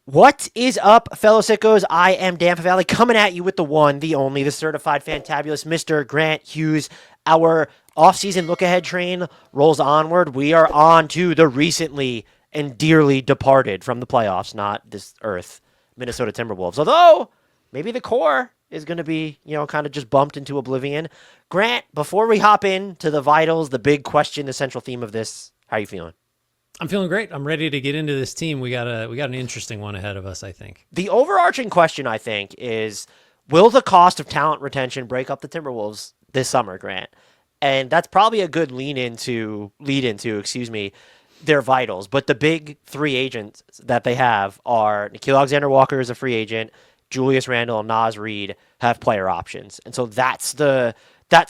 What is up, fellow sickos? I am Dan Favale coming at you with the one, the only, the certified fantabulous Mr. Grant Hughes. Our offseason look-ahead train rolls onward. We are on to the recently and dearly departed from the playoffs, not this earth, Minnesota Timberwolves. Although, maybe the core is going to be, kind of just bumped into oblivion. Grant, before we hop into the vitals, the big question, the central theme of this, how are you feeling? I'm feeling great. I'm ready to get into this team. We got an interesting one ahead of us, I think. The overarching question, I think, is will the cost of talent retention break up the Timberwolves this summer, Grant? And that's probably a good lead into, their vitals. But the big three agents that they have are Nickeil Alexander-Walker is a free agent, Julius Randle and Naz Reid have player options. And so that's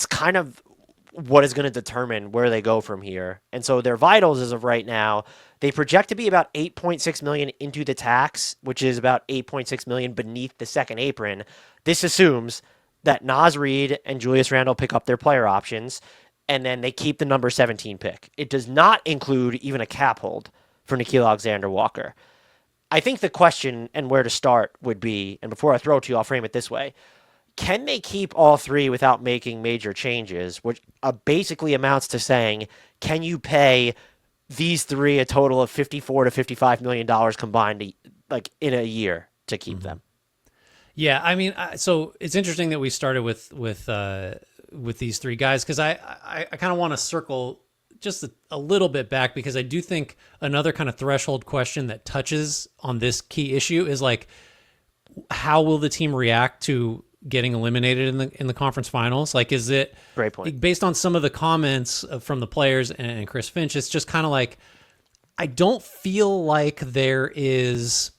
kind of what is going to determine where they go from here. And so their vitals as of right now, they project to be about 8.6 million into the tax, which is about 8.6 million beneath the second apron. This assumes that Naz Reid and Julius Randle pick up their player options, and then they keep the number 17 pick. It does not include even a cap hold for Nickeil Alexander-Walker. I think the question and where to start would be, and before I throw it to you, I'll frame it this way. Can they keep all three without making major changes, which basically amounts to saying, can you pay these three a total of $54 to $55 million combined, like in a year, to keep them? Yeah, I mean, so it's interesting that we started with these three guys because I kind of want to circle just a little bit back because I do think another kind of threshold question that touches on this key issue is like, how will the team react to getting eliminated in the conference finals? Like, is it Great point. based on some of the comments from the players and Chris Finch? It's just kind of like, I don't feel like there is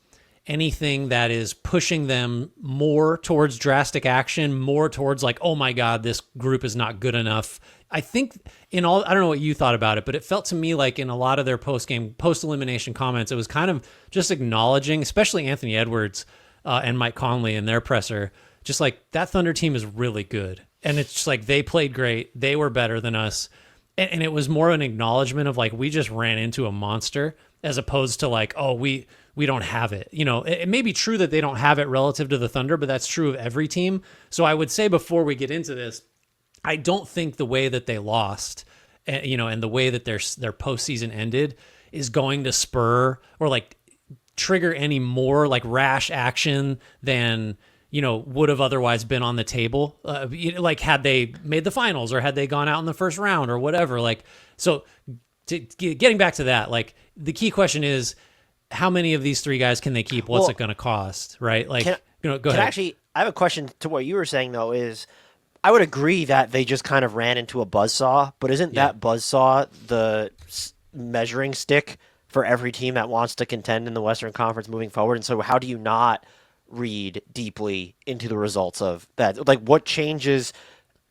anything that is pushing them more towards drastic action, more towards like, oh my God, this group is not good enough. I think I don't know what you thought about it, but it felt to me like in a lot of their post-elimination comments, it was kind of just acknowledging, especially Anthony Edwards and Mike Conley in their presser, just like that Thunder team is really good. And it's just like they played great. They were better than us. And it was more an acknowledgement of like, we just ran into a monster as opposed to like, oh, we don't have it. It may be true that they don't have it relative to the Thunder, but that's true of every team. So I would say before we get into this, I don't think the way that they lost, and the way that their postseason ended is going to spur or like trigger any more like rash action than would have otherwise been on the table. Like had they made the finals or had they gone out in the first round or whatever. Like, so getting back to that, like the key question is how many of these three guys can they keep? What's it going to cost? Right. Like, go ahead. Actually, I have a question to what you were saying though is I would agree that they just kind of ran into a buzzsaw, but isn't that buzzsaw the measuring stick for every team that wants to contend in the Western Conference moving forward? And so how do you not read deeply into the results of that? Like what changes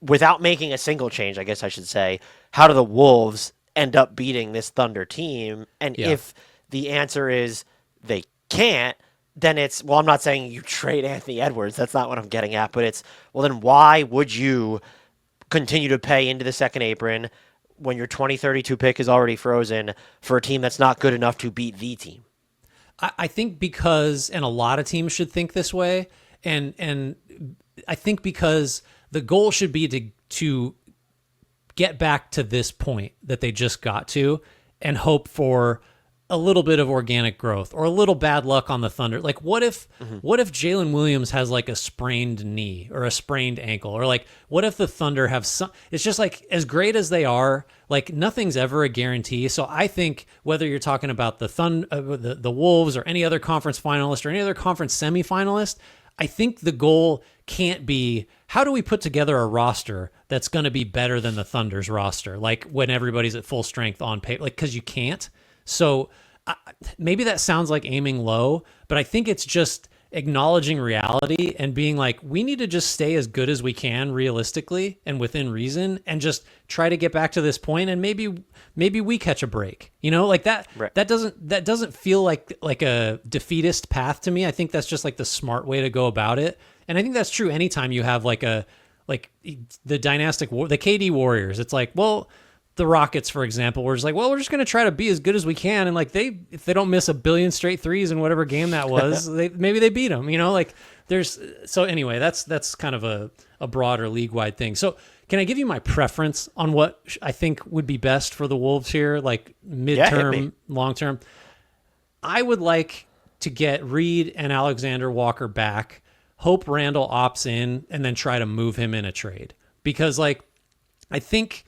without making a single change, I guess I should say, how do the Wolves end up beating this Thunder team? And if the answer is they can't, then it's, well, I'm not saying you trade Anthony Edwards. That's not what I'm getting at. But it's, well, then why would you continue to pay into the second apron when your 2032 pick is already frozen for a team that's not good enough to beat the team? I think because, and a lot of teams should think this way, and I think because the goal should be to get back to this point that they just got to and hope for a little bit of organic growth or a little bad luck on the Thunder. Like what if Jalen Williams has like a sprained knee or a sprained ankle, or like what if the Thunder have some, it's just like as great as they are, like nothing's ever a guarantee. So I think whether you're talking about the Wolves or any other conference finalist or any other conference semifinalist, I think the goal can't be how do we put together a roster that's going to be better than the Thunder's roster, like when everybody's at full strength on paper, like because you can't. So maybe that sounds like aiming low, but I think it's just acknowledging reality and being like, we need to just stay as good as we can realistically and within reason and just try to get back to this point, and maybe we catch a break, like that. Right. That doesn't feel like a defeatist path to me. I think that's just like the smart way to go about it. And I think that's true anytime you have like the dynastic war, the KD Warriors. It's like, well, the Rockets, for example, were just like, well, we're just going to try to be as good as we can. And like if they don't miss a billion straight threes in whatever game that was, maybe they beat them, like so anyway, that's kind of a broader league wide thing. So can I give you my preference on what I think would be best for the Wolves here? Like midterm, long term. I would like to get Reid and Alexander Walker back, hope Randle opts in, and then try to move him in a trade. Because like, I think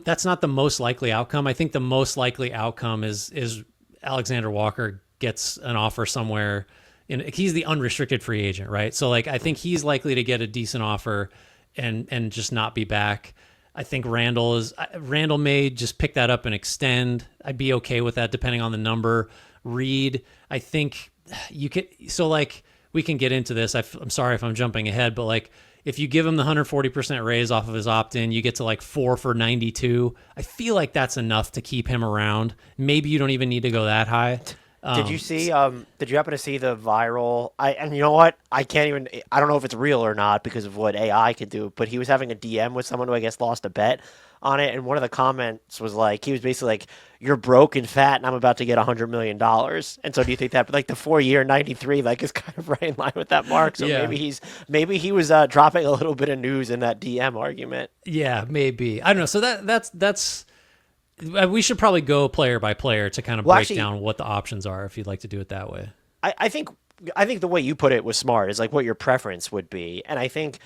that's not the most likely outcome. I think the most likely outcome is Alexander Walker gets an offer somewhere. He's the unrestricted free agent, right? So like, I think he's likely to get a decent offer and just not be back. I think Randle may just pick that up and extend. I'd be okay with that depending on the number. Reid, I think you could. So like, we can get into this. I'm sorry if I'm jumping ahead, but like, if you give him the 140% raise off of his opt-in, you get to like 4 for 92. I feel like that's enough to keep him around. Maybe you don't even need to go that high. Did you see? Did you happen to see the viral? And you know what? I don't know if it's real or not because of what AI could do. But he was having a DM with someone who I guess lost a bet on it, and one of the comments was like, he was basically like, "You're broke and fat, and I'm about to get $100 million." And so, do you think that like the 4-year 93 like is kind of right in line with that mark? So yeah. maybe he was dropping a little bit of news in that DM argument. Yeah, maybe. I don't know. So that's. We should probably go player by player to kind of break down what the options are if you'd like to do it that way. I think the way you put it was smart, is like what your preference would be. And I think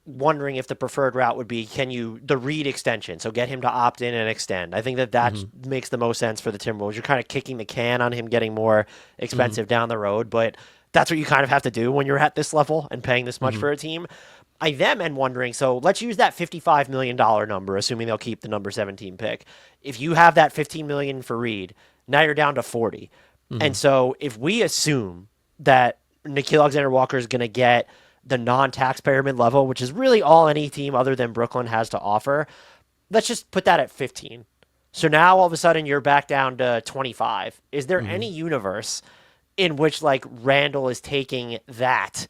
wondering if the preferred route would be, the Reid extension, so get him to opt in and extend. I think that makes the most sense for the Timberwolves. You're kind of kicking the can on him getting more expensive down the road, but that's what you kind of have to do when you're at this level and paying this much for a team. I then am wondering, so let's use that $55 million number, assuming they'll keep the number 17 pick. If you have that $15 million for Reid, now you're down to 40. And so if we assume that Nickeil Alexander-Walker is going to get the non-taxpayer mid-level, which is really all any team other than Brooklyn has to offer, let's just put that at 15. So now all of a sudden you're back down to 25. Is there any universe in which like Randle is taking that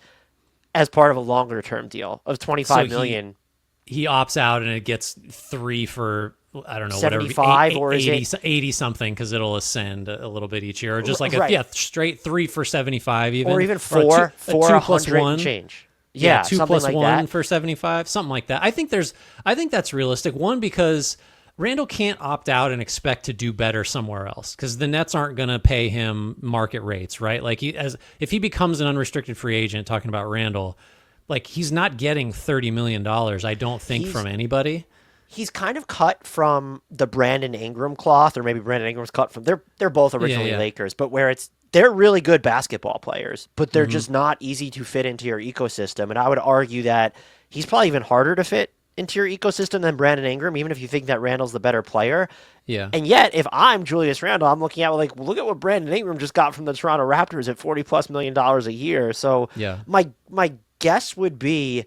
as part of a longer term deal of $25 million? He opts out and it gets 3 for, I don't know, 75 whatever, or is 80 something, because it'll ascend a little bit each year, or just like straight 3 for 75, even, or even 4 for 100 and change. Yeah, 2 plus like 1 that. For 75, something like that. I think that's realistic. One, because Randle can't opt out and expect to do better somewhere else, because the Nets aren't going to pay him market rates, right? Like if he becomes an unrestricted free agent, talking about Randle, like he's not getting $30 million, I don't think, from anybody. He's kind of cut from the Brandon Ingram cloth, or maybe Brandon Ingram's cut from. They're both originally Lakers, but where they're really good basketball players, but they're just not easy to fit into your ecosystem. And I would argue that he's probably even harder to fit into your ecosystem than Brandon Ingram, even if you think that Randle's the better player. Yeah. And yet, if I'm Julius Randle, I'm looking at like, look at what Brandon Ingram just got from the Toronto Raptors at $40+ million a year. So my guess would be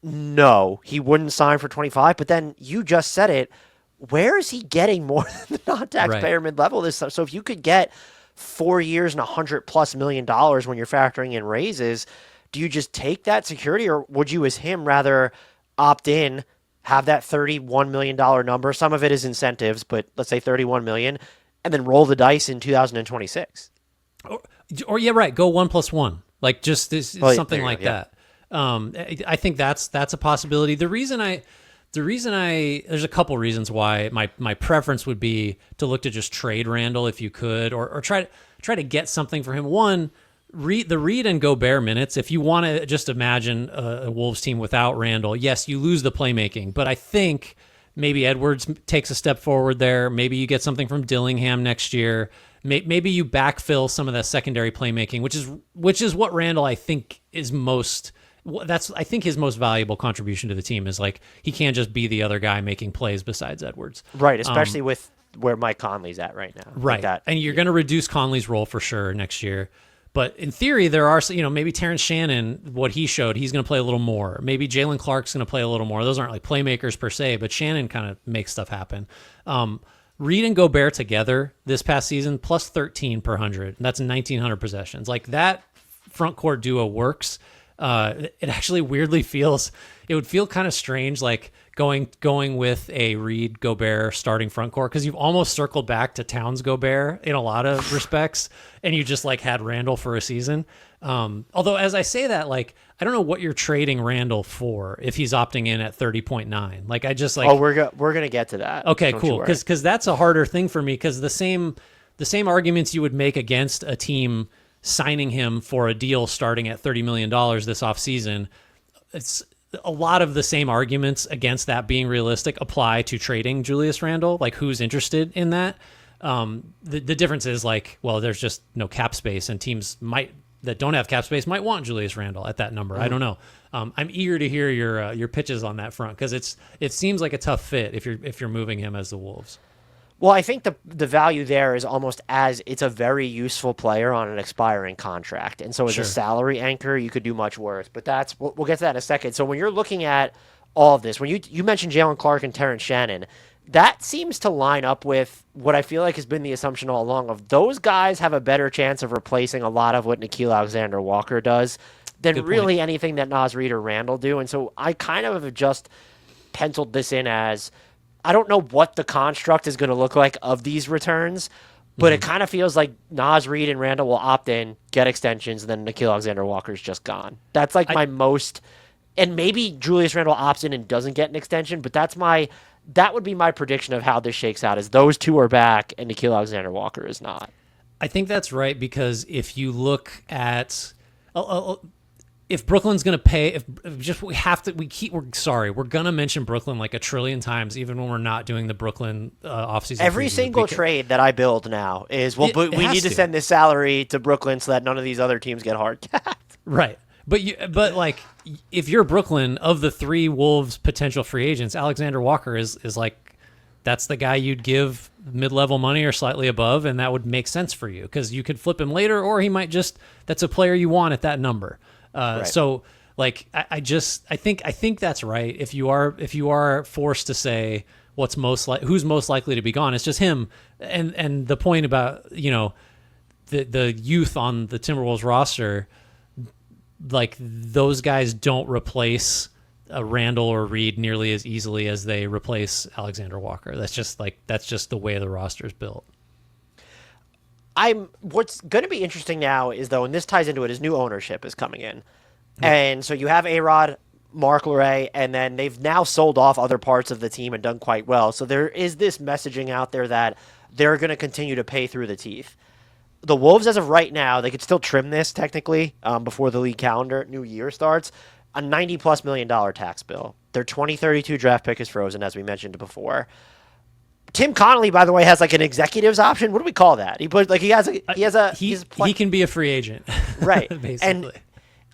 no, he wouldn't sign for 25. But then you just said it. Where is he getting more than the non-taxpayer mid-level this stuff? So if you could get 4 years and $100+ million when you're factoring in raises, do you just take that security, or would you, as him, rather opt in, have that $31 million number? Some of it is incentives, but let's say $31 million, and then roll the dice in 2026. Or yeah, right. Go 1 + 1, like just something like that. I think that's a possibility. There's a couple reasons why my preference would be to look to just trade Randle if you could, or try to get something for him. One, the Reid and Gobert minutes. If you want to just imagine a Wolves team without Randle, yes, you lose the playmaking, but I think maybe Edwards takes a step forward there. Maybe you get something from Dillingham next year. Maybe you backfill some of that secondary playmaking, which is what Randle, I think, is most. I think his most valuable contribution to the team is like he can't just be the other guy making plays besides Edwards. Right, especially with where Mike Conley's at right now. Right, like and you're going to reduce Conley's role for sure next year. But in theory, there are, maybe Terrence Shannon, what he showed, he's going to play a little more. Maybe Jalen Clark's going to play a little more. Those aren't like playmakers per se, but Shannon kind of makes stuff happen. Reid and Gobert together this past season, plus 13 per 100. That's 1,900 possessions. Like that front court duo works. It actually weirdly it would feel kind of strange, like going with a Reid Gobert starting front court, because you've almost circled back to Towns Gobert in a lot of respects, and you just like had Randle for a season. Although as I say that, like I don't know what you're trading Randle for if he's opting in at 30.9. Like I just like we're gonna get to that. Okay, Don't cool, because that's a harder thing for me, because the same arguments you would make against a team signing him for a deal starting at $30 million this offseason, it's a lot of the same arguments against that being realistic apply to trading Julius Randle. Like, who's interested in that? The difference is like, well, there's just no cap space, and teams that don't have cap space might want Julius Randle at that number. I don't know. I'm eager to hear your pitches on that front, because it seems like a tough fit if you're moving him as the Wolves. Well, I think the value there is almost as it's a very useful player on an expiring contract. And so as a salary anchor, you could do much worse. But we'll get to that in a second. So when you're looking at all of this, when you mentioned Jalen Clark and Terrence Shannon, that seems to line up with what I feel like has been the assumption all along of those guys have a better chance of replacing a lot of what Nickeil Alexander-Walker does than really anything that Naz Reid or Randle do. And so I kind of have just penciled this in as, I don't know what the construct is going to look like of these returns, but it kind of feels like Naz Reid and Randle will opt in, get extensions, and then Nickeil Alexander-Walker's just gone. That's like my most, and maybe Julius Randle opts in and doesn't get an extension, but that would be my prediction of how this shakes out, is those two are back and Nickeil Alexander-Walker is not. I think that's right, because if you look at, if Brooklyn's going to pay, we're going to mention Brooklyn like a trillion times, even when we're not doing the Brooklyn offseason. Every single trade that I build now is, we need to send this salary to Brooklyn so that none of these other teams get hard capped. Right. But like, if you're Brooklyn, of the three Wolves potential free agents, Alexander Walker is like, that's the guy you'd give mid-level money or slightly above, and that would make sense for you, because you could flip him later, or he might that's a player you want at that number. Right. So like, I think that's right. If you are forced to say who's most likely to be gone, it's just him. And the point about, the youth on the Timberwolves roster, like those guys don't replace a Randle or Reid nearly as easily as they replace Alexander Walker. That's just the way the roster is built. What's going to be interesting now is, though, and this ties into it, is new ownership is coming in. Yeah. And so you have A-Rod, Mark Luray, and then they've now sold off other parts of the team and done quite well. So there is this messaging out there that they're going to continue to pay through the teeth. The Wolves, as of right now, they could still trim this technically before the league calendar new year starts, a $90+ million tax bill. Their 2032 draft pick is frozen, as we mentioned before. Tim Connolly, by the way, has like an executive's option. What do we call that? He can be a free agent, right? Basically, and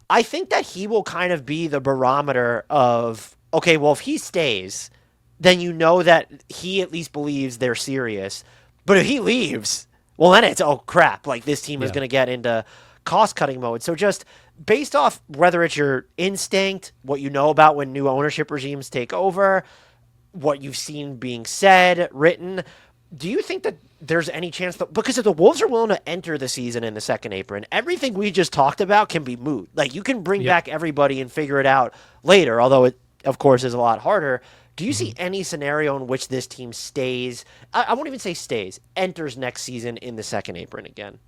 I think that he will kind of be the barometer of, okay, well, if he stays, then you know that he at least believes they're serious. But if he leaves, well, then it's, oh crap, like this team is going to get into cost cutting mode. So just based off whether it's your instinct, what you know about when new ownership regimes take over, what you've seen being said, written, do you think that there's any chance that, because if the Wolves are willing to enter the season in the second apron, everything we just talked about can be moot. Like, you can bring back everybody and figure it out later, although it, of course, is a lot harder. Do you see any scenario in which this team stays, I won't even say stays, enters next season in the second apron again?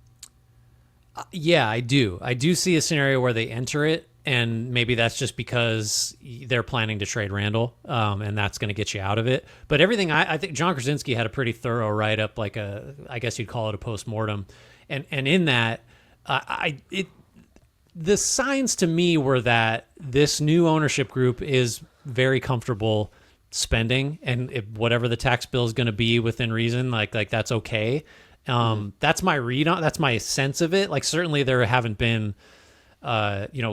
Yeah, I do. I do see a scenario where they enter it, and maybe that's just because they're planning to trade Randle, and that's going to get you out of it. But everything, I think John Krasinski had a pretty thorough write-up, like I guess you'd call it a post-mortem. And in that, the signs to me were that this new ownership group is very comfortable spending, and whatever the tax bill is going to be within reason, like that's okay. That's my read on, that's my sense of it. Like, certainly there haven't been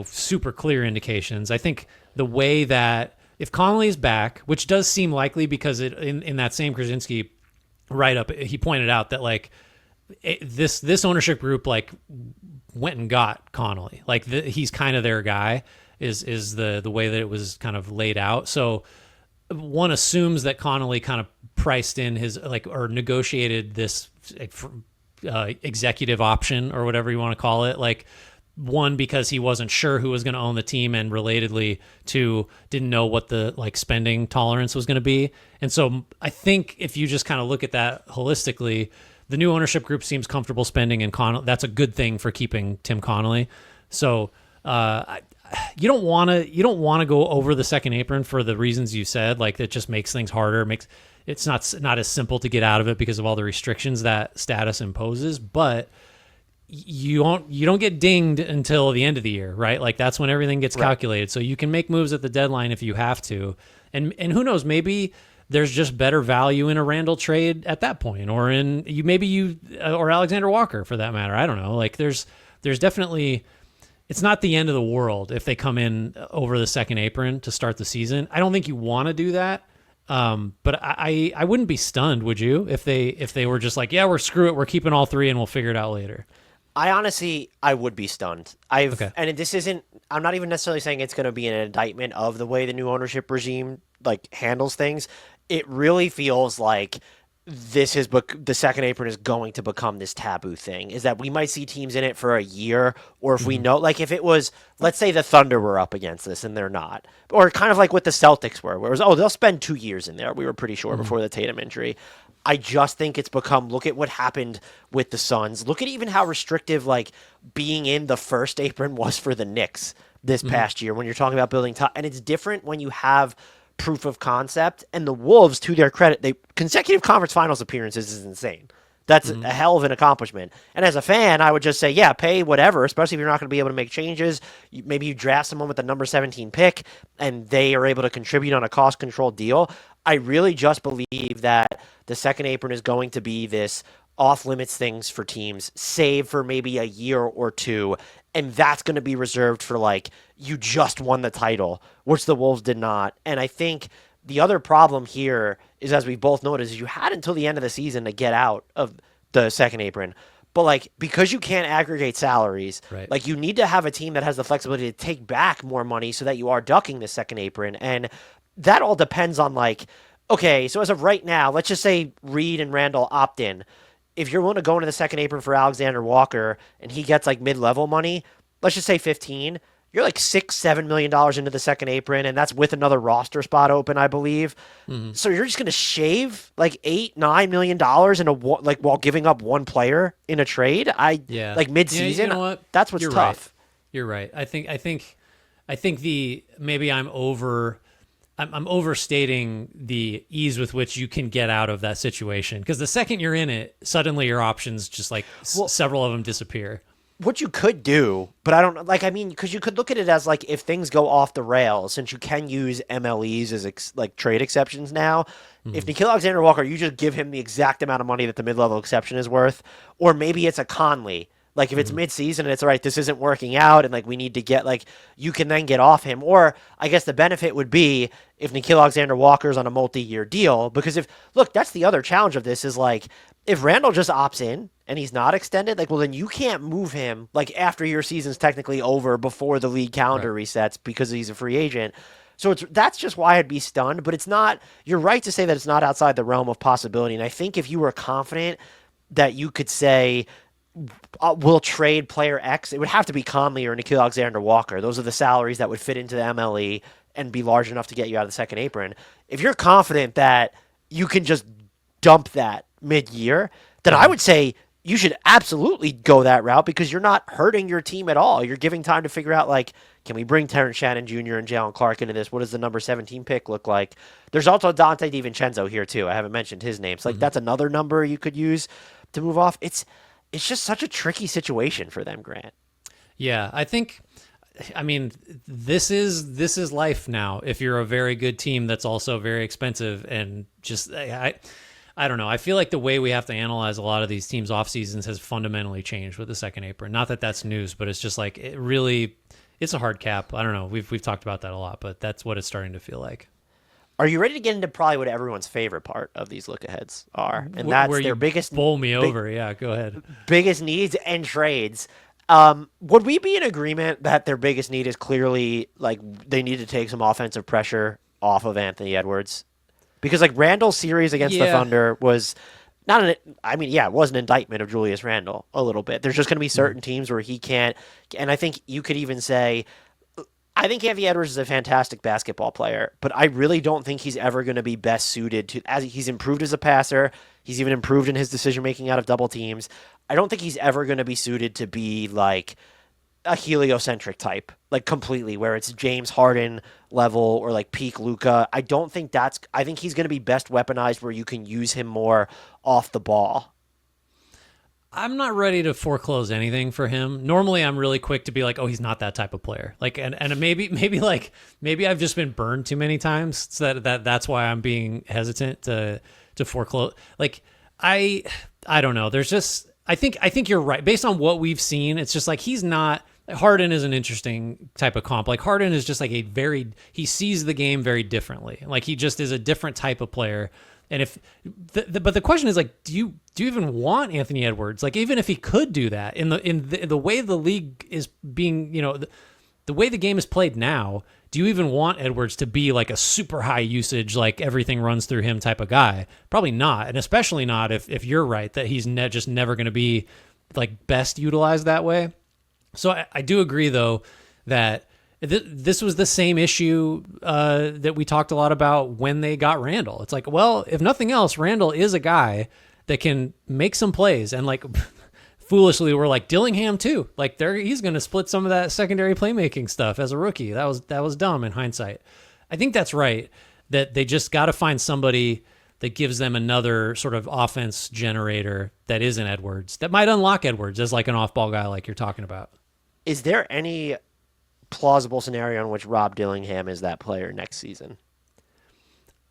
super clear indications. I think the way that if Connolly is back, which does seem likely, because in that same Krasinski write-up, he pointed out that like this ownership group like went and got Connolly. Like he's kind of their guy is the way that it was kind of laid out. So one assumes that Connolly kind of priced in his or negotiated this executive option or whatever you want to call it, one, because he wasn't sure who was going to own the team, and relatedly, two, didn't know what the like spending tolerance was going to be. And so I think if you just kind of look at that holistically, the new ownership group seems comfortable spending, and that's a good thing for keeping Tim Connolly. So you don't want to go over the second apron for the reasons you said. Like, it just makes things harder. It's not as simple to get out of it because of all the restrictions that status imposes. But you don't get dinged until the end of the year, right? Like, that's when everything gets calculated. So you can make moves at the deadline if you have to. And who knows, maybe there's just better value in a Randle trade at that point, or or Alexander Walker for that matter. I don't know. Like, there's definitely, it's not the end of the world if they come in over the second apron to start the season. I don't think you want to do that. But I wouldn't be stunned, would you, if they were just like, yeah, screw it, we're keeping all three and we'll figure it out later. I would be stunned. And this isn't, I'm not even necessarily saying it's going to be an indictment of the way the new ownership regime like handles things. It really feels like the second apron is going to become this taboo thing, is that we might see teams in it for a year, or if we know, like if it was, let's say the Thunder were up against this and they're not, or kind of like what the Celtics were, where it was, they'll spend 2 years in there. We were pretty sure before the Tatum injury. I just think it's become, look at what happened with the Suns. Look at even how restrictive like being in the first apron was for the Knicks this past year when you're talking about building top. And it's different when you have proof of concept. And the Wolves, to their credit, consecutive conference finals appearances is insane. That's a hell of an accomplishment. And as a fan, I would just say, yeah, pay whatever, especially if you're not going to be able to make changes. Maybe you draft someone with the number 17 pick and they are able to contribute on a cost-controlled deal. I really just believe that the second apron is going to be this off-limits things for teams, save for maybe a year or two, and that's going to be reserved for, like, you just won the title, which the Wolves did not. And I think the other problem here is, as we both noticed, is you had until the end of the season to get out of the second apron. But, like, because you can't aggregate salaries, like, you need to have a team that has the flexibility to take back more money so that you are ducking the second apron. And that all depends on, like, okay, so as of right now, let's just say Reid and Randle opt in. If you're willing to go into the second apron for Alexander Walker and he gets, like, mid-level money, let's just say 15, you're like $6-7 million into the second apron, and that's with another roster spot open, I believe. So you're just going to shave like $8-9 million while giving up one player in a trade. Like mid-season. You know what? That's what's You're tough. Right. You're right. I think maybe I'm overstating the ease with which you can get out of that situation, because the second you're in it, suddenly your options just like several of them disappear. What you could do, but I don't like, I mean, because you could look at it as like, if things go off the rails, since you can use MLEs as like trade exceptions now, if Nickeil Alexander-Walker, you just give him the exact amount of money that the mid-level exception is worth, or maybe it's a Conley. Like, if it's mid-season and it's all right, this isn't working out, and like we need to get, like, you can then get off him. Or I guess the benefit would be if Nickeil Alexander-Walker's on a multi-year deal, because that's the other challenge of this is, like, if Randle just opts in and he's not extended, like, well, then you can't move him, like, after your season's technically over, before the league calendar resets, because he's a free agent. So that's just why I'd be stunned. But it's not, you're right to say that it's not outside the realm of possibility. And I think if you were confident that you could say, we'll trade player X, it would have to be Conley or Nickeil Alexander-Walker. Those are the salaries that would fit into the MLE and be large enough to get you out of the second apron. If you're confident that you can just dump that mid-year, then I would say you should absolutely go that route, because you're not hurting your team at all. You're giving time to figure out, like, can we bring Terrence Shannon Jr. and Jalen Clark into this? What does the number 17 pick look like? There's also Donte DiVincenzo here, too. I haven't mentioned his name. So, like, that's another number you could use to move off. It's just such a tricky situation for them, Grant. Yeah, I mean, this is life now. If you're a very good team that's also very expensive, and just I don't know. I feel like the way we have to analyze a lot of these teams' off seasons has fundamentally changed with the second apron. Not that that's news, but it's just like it's a hard cap. I don't know. We've talked about that a lot, but that's what it's starting to feel like. Are you ready to get into probably what everyone's favorite part of these look-aheads are? And that's where their biggest... bowl me over. Yeah, go ahead. Biggest needs and trades. Would we be in agreement that their biggest need is clearly, like, they need to take some offensive pressure off of Anthony Edwards? Because, like, Randall's series against the Thunder was not an, I mean, yeah, it was an indictment of Julius Randle a little bit. There's just going to be certain teams where he can't, and I think you could even say, I think Anthony Edwards is a fantastic basketball player, but I really don't think he's ever going to be best suited to, as he's improved as a passer, he's even improved in his decision making out of double teams. I don't think he's ever going to be suited to be like a heliocentric type, like completely, where it's James Harden level or like peak Luka. I don't think that's. I think he's going to be best weaponized where you can use him more off the ball. I'm not ready to foreclose anything for him. Normally, I'm really quick to be like, "Oh, he's not that type of player." Like, and maybe I've just been burned too many times, so that's why I'm being hesitant to foreclose. Like, I don't know. There's just I think you're right. Based on what we've seen, it's just like he's not. Harden is an interesting type of comp. Like Harden is just like he sees the game very differently. Like he just is a different type of player. And if, but the question is like, do you even want Anthony Edwards? Like even if he could do that in the way the league is being, the way the game is played now, do you even want Edwards to be like a super high usage, like everything runs through him type of guy? Probably not, and especially not if you're right that he's just never going to be like best utilized that way. So I do agree, though, that this was the same issue that we talked a lot about when they got Randle. It's like, well, if nothing else, Randle is a guy that can make some plays. And like foolishly, we're like Dillingham, too. Like he's going to split some of that secondary playmaking stuff as a rookie. That was dumb in hindsight. I think that's right, that they just got to find somebody that gives them another sort of offense generator that isn't Edwards, that might unlock Edwards as like an off-ball guy like you're talking about. Is there any plausible scenario in which Rob Dillingham is that player next season?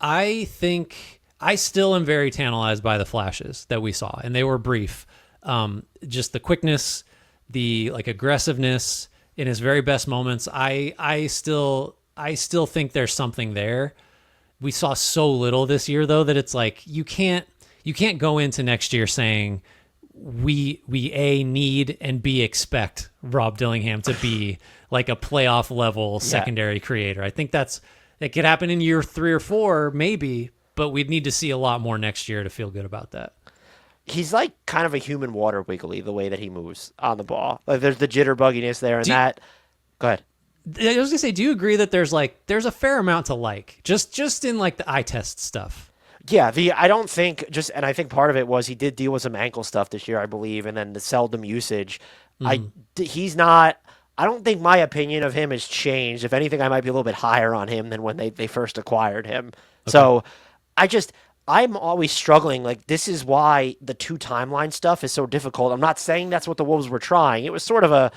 I think I still am very tantalized by the flashes that we saw, and they were brief. Just the quickness, the like aggressiveness in his very best moments. I still think there's something there. We saw so little this year though that it's like you can't go into next year saying we A, need, and B, expect Rob Dillingham to be like a playoff level secondary creator. I think it could happen in year 3 or 4 maybe, but we'd need to see a lot more next year to feel good about that. He's like kind of a human water wiggly the way that he moves on the ball. Like there's the jitterbugginess there, and go ahead. I was gonna say, do you agree that there's a fair amount to like just in like the eye test stuff? Yeah, I don't think and I think part of it was he did deal with some ankle stuff this year, I believe, and then the seldom usage. He's not. I don't think my opinion of him has changed. If anything, I might be a little bit higher on him than when they first acquired him. Okay. So I'm always struggling. Like this is why the 2 timeline stuff is so difficult. I'm not saying that's what the Wolves were trying. It was sort of a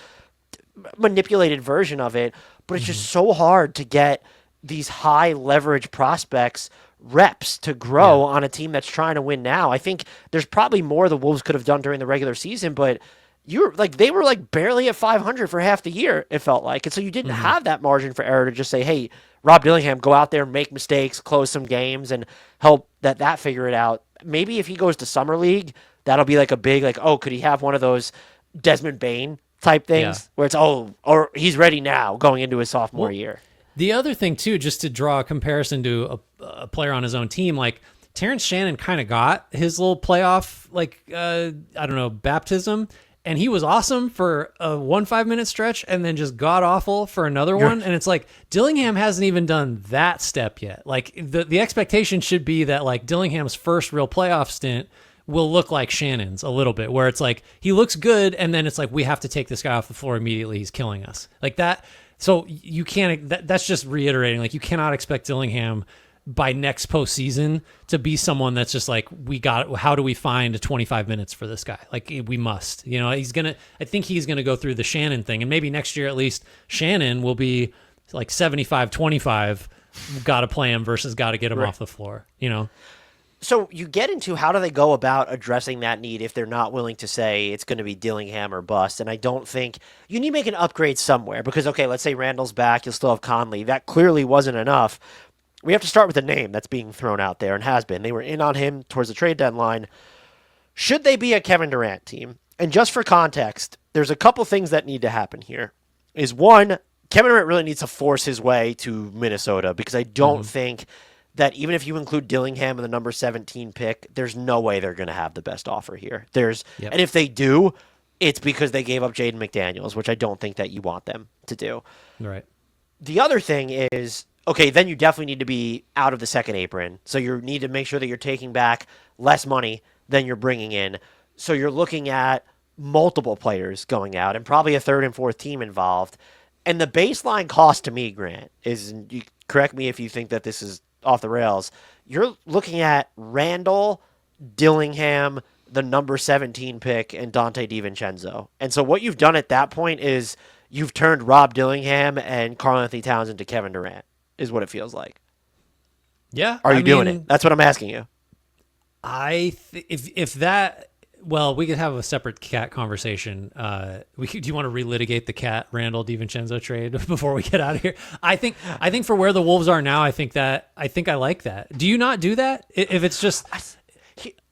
manipulated version of it, but it's just so hard to get these high leverage prospects reps to grow on a team that's trying to win now. I think there's probably more the Wolves could have done during the regular season, but they were like barely at 500 for half the year, it felt like. And so you didn't have that margin for error to just say, hey, Rob Dillingham, go out there, make mistakes, close some games, and help that figure it out. Maybe if he goes to Summer League, that'll be like a big, like, oh, could he have one of those Desmond Bane type things where it's, or he's ready now going into his sophomore year. The other thing, too, just to draw a comparison to a player on his own team, like Terrence Shannon kind of got his little playoff, baptism, and he was awesome for a 5-minute stretch and then just god-awful for another one. And it's like Dillingham hasn't even done that step yet. Like the expectation should be that like Dillingham's first real playoff stint will look like Shannon's a little bit, where it's like he looks good and then it's like we have to take this guy off the floor immediately. He's killing us. Like that. So you can't, that's just reiterating, like you cannot expect Dillingham by next postseason to be someone that's just like, how do we find 25 minutes for this guy? Like we must, I think he's going to go through the Shannon thing, and maybe next year at least Shannon will be like 75-25, got to play him versus got to get him off the floor, So you get into how do they go about addressing that need if they're not willing to say it's going to be Dillingham or bust. And I don't think you need to make an upgrade somewhere because, okay, let's say Randall's back. You'll still have Conley. That clearly wasn't enough. We have to start with the name that's being thrown out there and has been. They were in on him towards the trade deadline. Should they be a Kevin Durant team? And just for context, there's a couple things that need to happen here. Is one, Kevin Durant really needs to force his way to Minnesota because I don't think that even if you include Dillingham and the number 17 pick, there's no way they're going to have the best offer here. And if they do, it's because they gave up Jaden McDaniels, which I don't think that you want them to do. Right. The other thing is, okay, then you definitely need to be out of the second apron. So you need to make sure that you're taking back less money than you're bringing in. So you're looking at multiple players going out and probably a third and fourth team involved. And the baseline cost to me, Grant, is, you correct me if you think that this is off the rails, you're looking at Randle, Dillingham, the number 17 pick, and Donte DiVincenzo. And so what you've done at that point is you've turned Rob Dillingham and Karl-Anthony Towns into Kevin Durant, is what it feels like. Yeah. Are you doing it? That's what I'm asking you. If that, well, we could have a separate cat conversation. Do you want to relitigate the cat Randle DiVincenzo trade before we get out of here? I think for where the Wolves are now, I think I like that. Do you not do that? If it's just,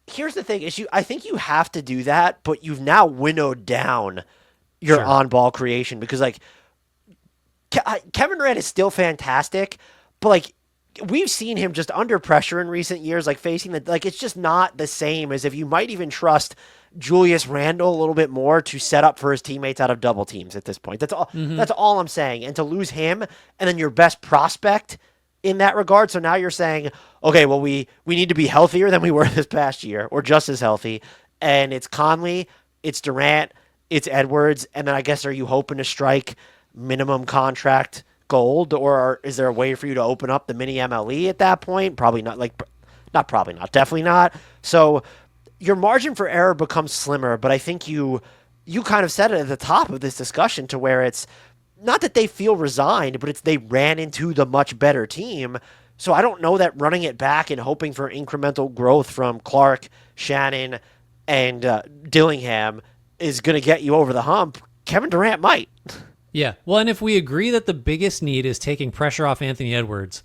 here's the thing: is I think you have to do that, but you've now winnowed down your on-ball creation because like Kevin Durant is still fantastic, but like, we've seen him just under pressure in recent years, like facing it's just not the same as if you might even trust Julius Randle a little bit more to set up for his teammates out of double teams at this point. That's all. That's all I'm saying. And to lose him and then your best prospect in that regard. So now you're saying, okay, well, we need to be healthier than we were this past year, or just as healthy. And it's Conley, it's Durant, it's Edwards, and then I guess are you hoping to strike minimum contract gold, or is there a way for you to open up the mini MLE at that point? Probably not. Probably not. Definitely not. So your margin for error becomes slimmer, but I think you kind of said it at the top of this discussion to where it's not that they feel resigned, but it's they ran into the much better team. So I don't know that running it back and hoping for incremental growth from Clark, Shannon, and Dillingham is going to get you over the hump. Kevin Durant might. Yeah. Well, and if we agree that the biggest need is taking pressure off Anthony Edwards,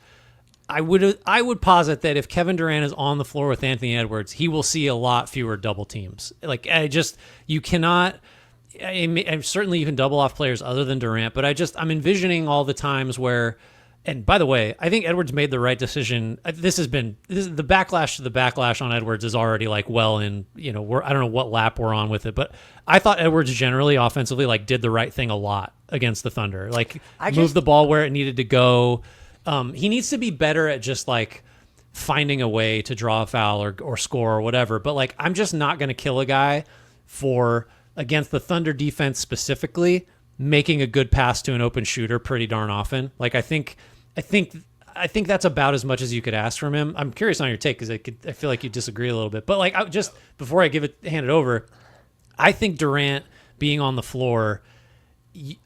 I would posit that if Kevin Durant is on the floor with Anthony Edwards, he will see a lot fewer double teams. You cannot. Certainly you can double off players other than Durant, but I'm envisioning all the times where, and by the way, I think Edwards made the right decision. The backlash to the backlash on Edwards is already like well in, I don't know what lap we're on with it, but I thought Edwards generally offensively did the right thing a lot against the Thunder. Moved the ball where it needed to go. He needs to be better at just finding a way to draw a foul or score or whatever. But I'm just not going to kill a guy for, against the Thunder defense specifically, making a good pass to an open shooter pretty darn often. I think that's about as much as you could ask from him. I'm curious on your take because I feel like you disagree a little bit. But before I hand it over, I think Durant being on the floor,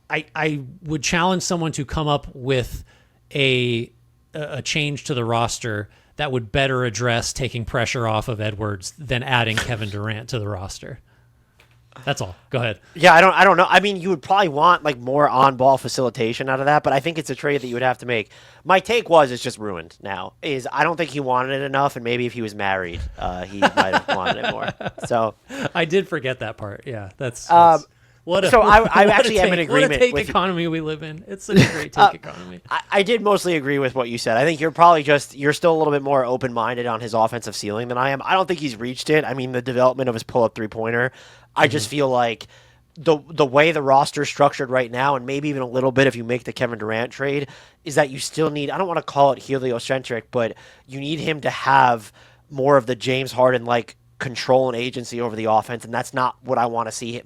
I would challenge someone to come up with a change to the roster that would better address taking pressure off of Edwards than adding Kevin Durant to the roster. That's all. Go ahead. Yeah, I don't know. I mean, you would probably want more on-ball facilitation out of that, but I think it's a trade that you would have to make. My take it's just ruined now. I don't think he wanted it enough, and maybe if he was married, he might have wanted it more. So I did forget that part. Yeah, that's what a, so I actually am in agreement what a take with economy we live in. It's such a great take economy. I did mostly agree with what you said. I think you're probably you're still a little bit more open-minded on his offensive ceiling than I am. I don't think he's reached it. I mean, the development of his pull-up three-pointer, I just feel like the way the roster is structured right now, and maybe even a little bit if you make the Kevin Durant trade, is that you still need, I don't want to call it heliocentric, but you need him to have more of the James Harden control and agency over the offense, and that's not what I want to see.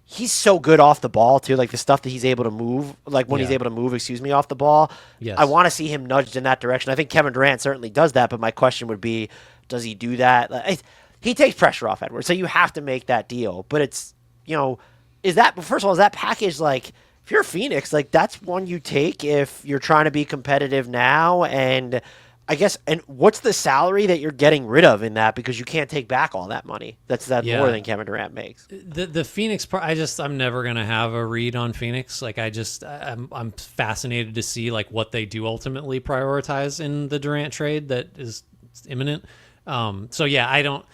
He's so good off the ball too, the stuff that he's able to move, he's able to move, off the ball. Yes. I want to see him nudged in that direction. I think Kevin Durant certainly does that, but my question would be, does he do that? He takes pressure off Edwards, so you have to make that deal. But it's, is that package if you're Phoenix, that's one you take if you're trying to be competitive now, and I guess, and what's the salary that you're getting rid of in that, because you can't take back all that money. That's more than Kevin Durant makes. The Phoenix part, I'm never gonna have a read on Phoenix. I'm fascinated to see what they do ultimately prioritize in the Durant trade that is imminent. So yeah, I don't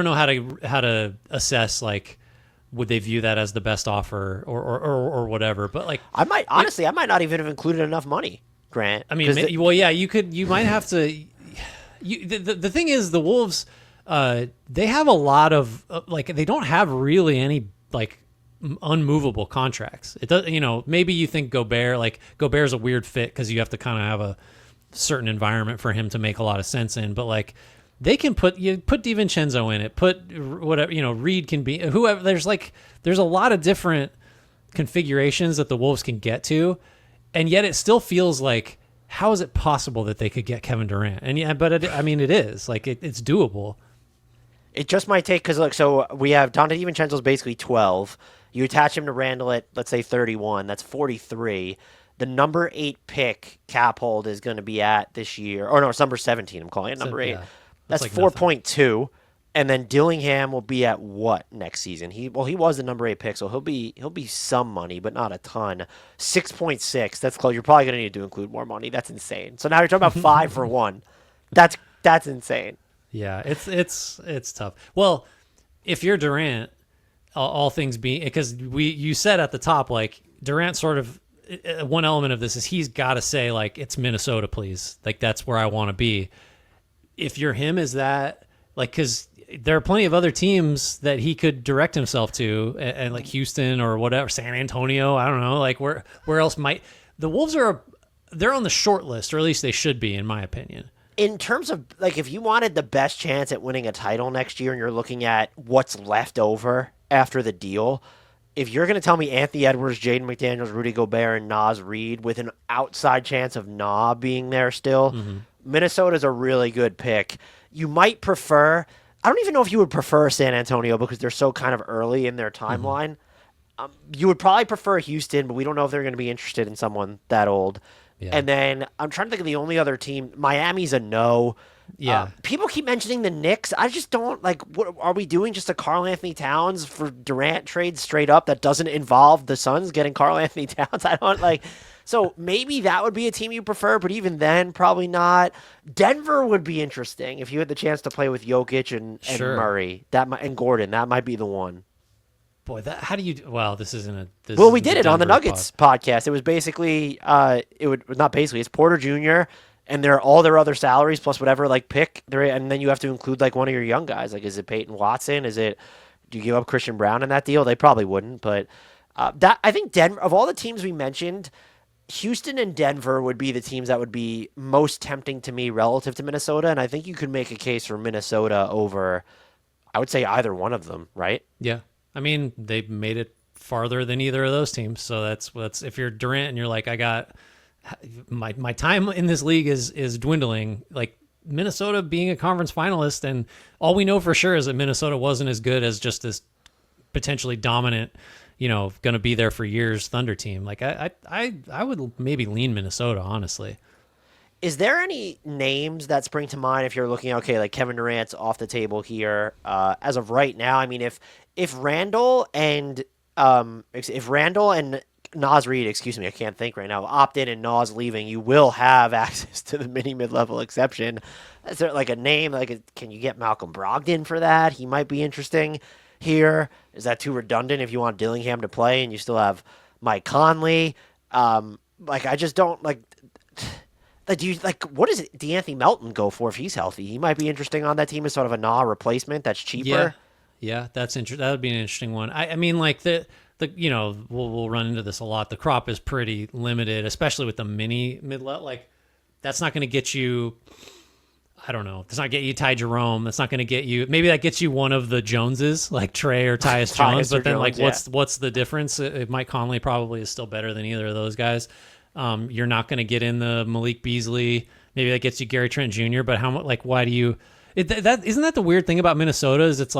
know how to assess would they view that as the best offer or whatever. But I might not even have included enough money, Grant. I mean, you might have to. The thing is, the Wolves, they have a lot of they don't have really any unmovable contracts. It does, maybe you think Gobert's a weird fit because you have to kind of have a certain environment for him to make a lot of sense in, but they can put DiVincenzo in it, put whatever, Reid can be whoever. There's a lot of different configurations that the Wolves can get to, and yet it still feels like, how is it possible that they could get Kevin Durant? And but it is it's doable. It just might take, because so we have Donte DiVincenzo's basically 12. You attach him to Randle at, let's say, 31. That's 43. The number 8 pick cap hold is going to be at this year. Or no, it's number 17. I'm calling it number 8. Yeah, that's 4.2. And then Dillingham will be at what next season? He was the number 8 pick, so he'll be some money, but not a ton. 6.6. That's close. You're probably going to need to include more money. That's insane. So now you're talking about 5 for 1. That's insane. Yeah, it's tough. Well, if you're Durant, all things being, because you said at the top, Durant sort of, one element of this is he's got to say, it's Minnesota, please. That's where I want to be. If you're him, is that, because there are plenty of other teams that he could direct himself to, and Houston or whatever, San Antonio, I don't know, where else might, the Wolves they're on the short list, or at least they should be, in my opinion. In terms of, if you wanted the best chance at winning a title next year and you're looking at what's left over after the deal, if you're going to tell me Anthony Edwards, Jaden McDaniels, Rudy Gobert, and Naz Reid with an outside chance of Nah being there still, Minnesota's a really good pick. You might prefer, I don't even know if you would prefer San Antonio because they're so kind of early in their timeline. You would probably prefer Houston, but we don't know if they're going to be interested in someone that old. Yeah. And then I'm trying to think of the only other team. Miami's a no. Yeah. People keep mentioning the Knicks. I just don't what are we doing? Just a Karl Anthony Towns for Durant trade straight up that doesn't involve the Suns getting Karl Anthony Towns? I don't so maybe that would be a team you prefer, but even then, probably not. Denver would be interesting if you had the chance to play with Jokic and Murray and Gordon. That might be the one. Boy, how do you? Well, this isn't a. This well, we did it on the Nuggets podcast. It was basically, it's Porter Jr. and all their other salaries plus whatever pick there, and then you have to include one of your young guys. Is it Peyton Watson? Do you give up Christian Brown in that deal? They probably wouldn't, but I think Denver, of all the teams we mentioned, Houston and Denver would be the teams that would be most tempting to me relative to Minnesota, and I think you could make a case for Minnesota over, I would say, either one of them, right? Yeah. I mean, they made it farther than either of those teams. So that's if you're Durant and you're I got my time in this league is dwindling, Minnesota being a conference finalist, and all we know for sure is that Minnesota wasn't as good as just this potentially dominant, going to be there for years Thunder team. I would maybe lean Minnesota, honestly. Is there any names that spring to mind if you're looking, Kevin Durant's off the table here as of right now? I mean, if Randle and Naz Reid, I can't think right now, opt in and Naz leaving, you will have access to the mini mid-level exception. Is there a name? Can you get Malcolm Brogdon for that? He might be interesting here. Is that too redundant if you want Dillingham to play and you still have Mike Conley? I just don't do you what does D'Anthony Melton go for if he's healthy? He might be interesting on that team as sort of a Nah replacement that's cheaper. Yeah, that's interesting. That would be an interesting one. I mean, we'll run into this a lot. The crop is pretty limited, especially with the mini mid-level. That's not going to get you. I don't know. That's not get you Ty Jerome. That's not going to get you. Maybe that gets you one of the Joneses, like Trey or Tyus Jones. But then, what's the difference? Mike Conley probably is still better than either of those guys. You're not going to get in the Malik Beasley. Maybe that gets you Gary Trent Jr. But how much? Why do you? Isn't that the weird thing about Minnesota? Is it's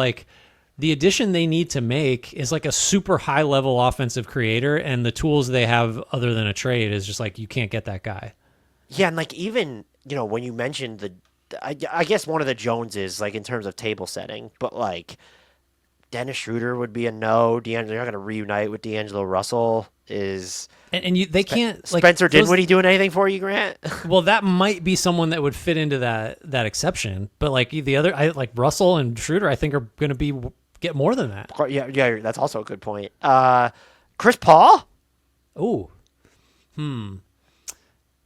the addition they need to make is a super high level offensive creator, and the tools they have other than a trade is just you can't get that guy. Yeah, and even when you mentioned I guess one of the Joneses in terms of table setting, but Dennis Schroeder would be a no. You're not going to reunite with D'Angelo Russell. They can't Spencer Dinwiddie doing anything for you, Grant? Well, that might be someone that would fit into that exception, but the other, Russell and Schroeder, I think are going to get more than that. Yeah, that's also a good point. Chris Paul? Ooh,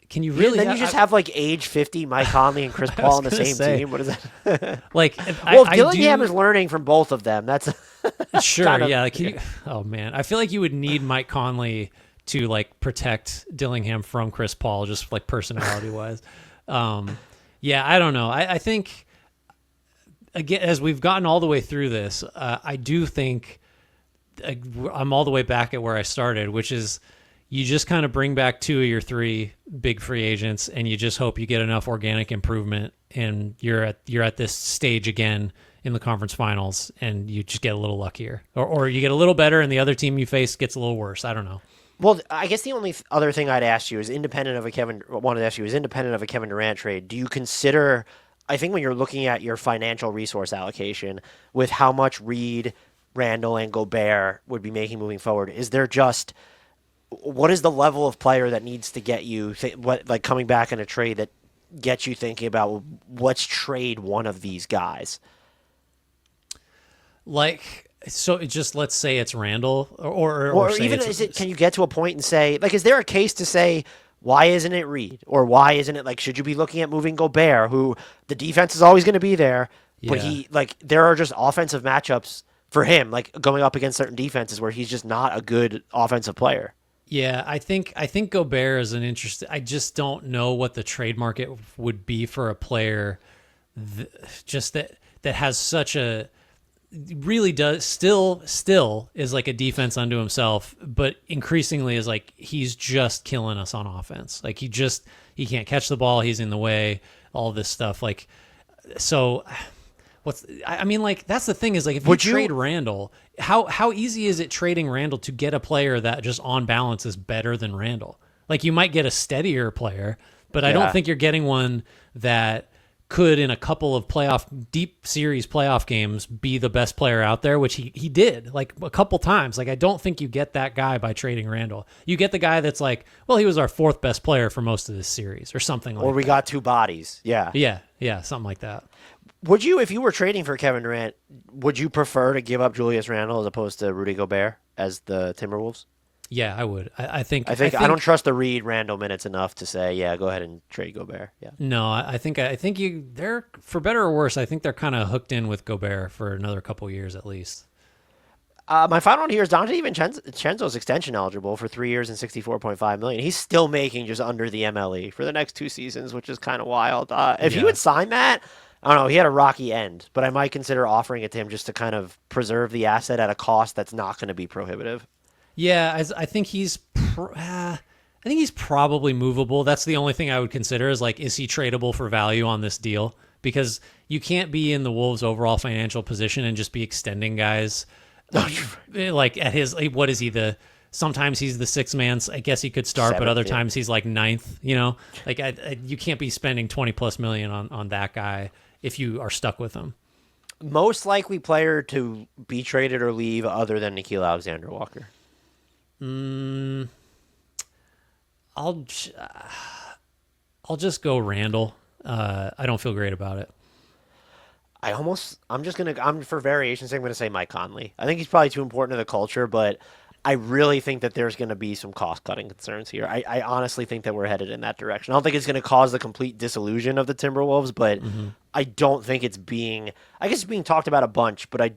can you really? Then you just have like age 50 Mike Conley and Chris Paul on the same team. What is that? Like, well, Dillingham is learning from both of them. That's sure. kind of, yeah. Like, oh man, I feel like you would need Mike Conley to like protect Dillingham from Chris Paul, just like personality wise. Yeah, I don't know. I think again, as we've gotten all the way through this, I do think I'm all the way back at where I started, which is you just kind of bring back 2 of your 3 big free agents, and you just hope you get enough organic improvement, and you're at this stage again in the conference finals, and you just get a little luckier, or you get a little better, and the other team you face gets a little worse. I don't know. Well, I guess the only other thing I'd ask you is independent of a Kevin Durant trade. Do you consider? I think when you're looking at your financial resource allocation with how much Reid, Randle, and Gobert would be making moving forward, is there just what is the level of player that needs to get you like coming back in a trade that gets you thinking about let's trade one of these guys? Like, so just let's say it's Randle or even can you get to a point and say, like, is there a case to say, why isn't it Reid? Or why isn't it, like, should you be looking at moving Gobert, who the defense is always going to be there, but he, like, there are just offensive matchups for him, like going up against certain defenses where he's just not a good offensive player. Yeah, I think Gobert is an interesting. I just don't know what the trade market would be for a player that has such a really does still is like a defense unto himself, but increasingly is like he's just killing us on offense. Like he can't catch the ball, he's in the way, all this stuff. Like, so I mean, like, that's the thing is, like, if you trade Randle, how easy is it trading Randle to get a player that just on balance is better than Randle? Like, you might get a steadier player, but I don't think you're getting one that could, in a couple of deep series playoff games, be the best player out there, which he did, like, a couple times. Like, I don't think you get that guy by trading Randle. You get the guy that's like, well, he was our 4th best player for most of this series or something like that. Or we got 2 bodies. Yeah. Yeah, something like that. Would you, if you were trading for Kevin Durant, would you prefer to give up Julius Randle as opposed to Rudy Gobert as the Timberwolves? Yeah, I would. I think I don't trust the Reid Randle minutes enough to say, yeah, go ahead and trade Gobert. Yeah. No, I think they're, for better or worse, I think they're kind of hooked in with Gobert for another couple years at least. My final one here is Donte DiVincenzo's extension eligible for 3 years and $64.5 million. He's still making just under the MLE for the next 2 seasons, which is kind of wild. If he would sign that, I don't know, he had a rocky end, but I might consider offering it to him just to kind of preserve the asset at a cost that's not going to be prohibitive. Yeah, I think he's probably movable. That's the only thing I would consider is, like, is he tradable for value on this deal? Because you can't be in the Wolves' overall financial position and just be extending guys. Like, at his, what is he, sometimes he's the 6th man. I guess he could start, but other times he's like 9th, you know? Like, you can't be spending $20+ million on that guy if you are stuck with him. Most likely player to be traded or leave other than Nickeil Alexander-Walker. I'll just go Randle. I don't feel great about it. I'm for variation's sake, I'm going to say Mike Conley. I think he's probably too important to the culture, but I really think that there's going to be some cost-cutting concerns here. I honestly think that we're headed in that direction. I don't think it's going to cause the complete disillusion of the Timberwolves, but I don't think it's being talked about a bunch, but I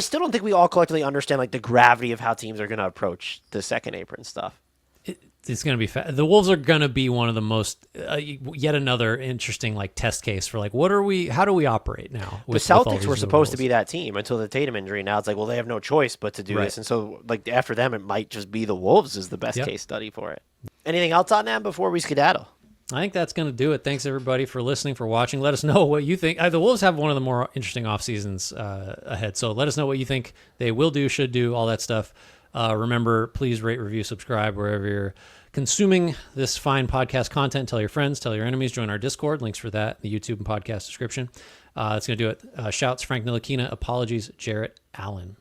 still don't think we all collectively understand, like, the gravity of how teams are going to approach the second apron stuff. It's going to be the Wolves are going to be one of the most yet another interesting, like, test case for, like, how do we operate now? The Celtics were supposed to be that team until the Tatum injury. Now it's like, well, they have no choice but to do this, and so, like, after them, it might just be the Wolves is the best case study for it. Anything else on that before we skedaddle? I think that's going to do it. Thanks, everybody, for listening, for watching. Let us know what you think. The Wolves have one of the more interesting off seasons ahead, so let us know what you think they will do, should do, all that stuff. Remember, please rate, review, subscribe wherever you're consuming this fine podcast content. Tell your friends, tell your enemies, join our Discord. Links for that in the YouTube and podcast description. That's going to do it. Shouts, Frank Ntilikina. Apologies, Jarrett Allen.